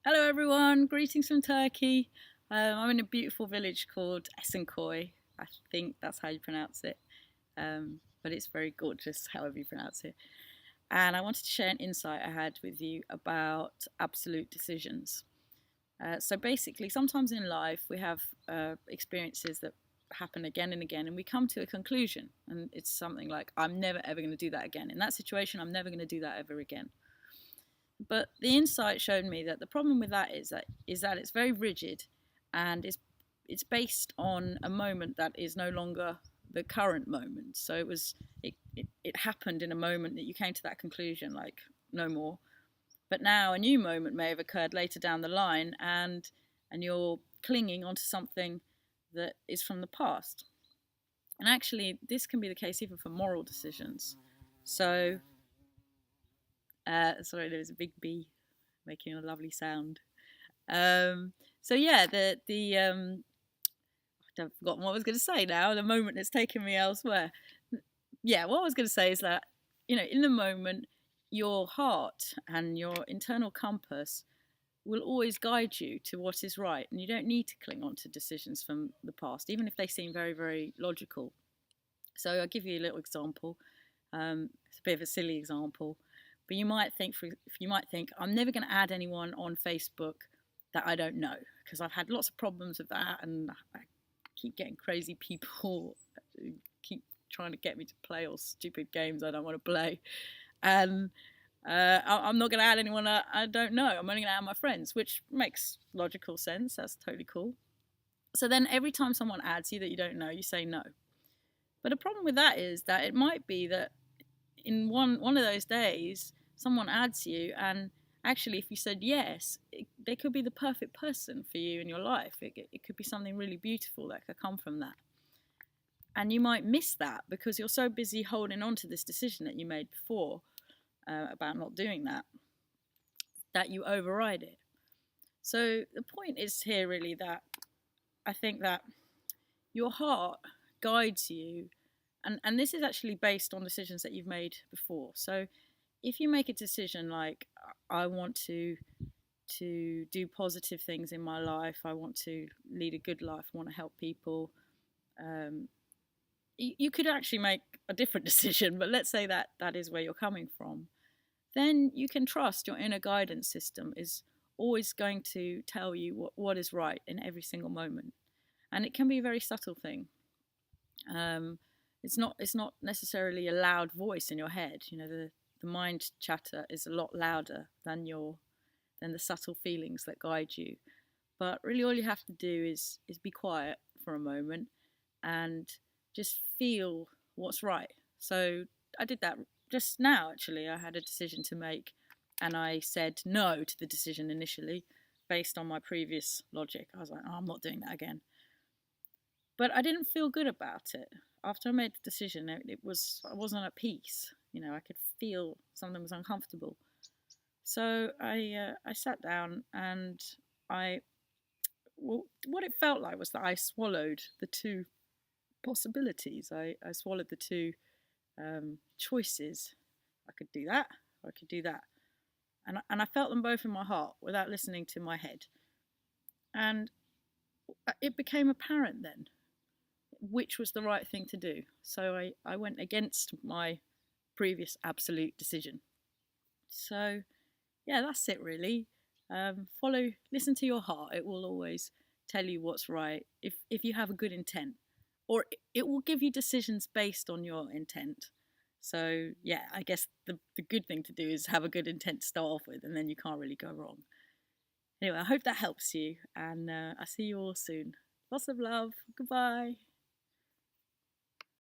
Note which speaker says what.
Speaker 1: Hello everyone, greetings from Turkey. I'm in a beautiful village called Esenkoy. I think that's how you pronounce it, but it's very gorgeous however you pronounce it. And I wanted to share an insight I had with you about absolute decisions. So basically, sometimes in life we have experiences that happen again and again, and we come to a conclusion, and it's something like, I'm never ever going to do that again. In that situation, I'm never going to do that ever again. But the insight showed me that the problem with that is that it's very rigid, and it's based on a moment that is no longer the current moment. So it happened in a moment that you came to that conclusion, like no more. But now a new moment may have occurred later down the line, and you're clinging onto something that is from the past. And actually, this can be the case even for moral decisions. So, sorry, there was a big bee making a lovely sound. So yeah, I've forgotten what I was going to say now. The moment has taken me elsewhere. Yeah, what I was going to say is that in the moment, your heart and your internal compass will always guide you to what is right, and you don't need to cling on to decisions from the past, even if they seem very, very logical. So I'll give you a little example. It's a bit of a silly example, but you might think I'm never going to add anyone on Facebook that I don't know, because I've had lots of problems with that, and I keep getting crazy people who keep trying to get me to play all stupid games I don't want to play, and I'm not going to add anyone I don't know. I'm only going to add my friends, which makes logical sense. That's totally cool. So then every time someone adds you that you don't know, you say no. But the problem with that is that it might be that in one of those days, someone adds you, and actually, if you said yes, they could be the perfect person for you in your life. It could be something really beautiful that could come from that. And you might miss that because you're so busy holding on to this decision that you made before about not doing that you override it. So the point is here really that I think that your heart guides you, and this is actually based on decisions that you've made before. So if you make a decision like, I want to do positive things in my life, I want to lead a good life, I want to help people, um, you could actually make a different decision, but let's say that that is where you're coming from. Then you can trust your inner guidance system is always going to tell you what is right in every single moment. And it can be a very subtle thing. Um, it's not necessarily a loud voice in your head. The mind chatter is a lot louder than the subtle feelings that guide you. But really, all you have to do is be quiet for a moment and just feel what's right. So I did that just now. Actually, I had a decision to make, and I said no to the decision initially, based on my previous logic. I was like, oh, I'm not doing that again. But I didn't feel good about it. After I made the decision, I wasn't at peace. I could feel something was uncomfortable. So I sat down, and I what it felt like was that I swallowed the two possibilities. I swallowed the two choices. I could do that, or I could do that, and I felt them both in my heart without listening to my head. And it became apparent then which was the right thing to do. So I went against my previous absolute decision. So yeah, that's it really. Listen to your heart. It will always tell you what's right if you have a good intent, or it will give you decisions based on your intent. So yeah, I guess the good thing to do is have a good intent to start off with, and then you can't really go wrong. Anyway, I hope that helps you, and I'll see you all soon. Lots of love. Goodbye.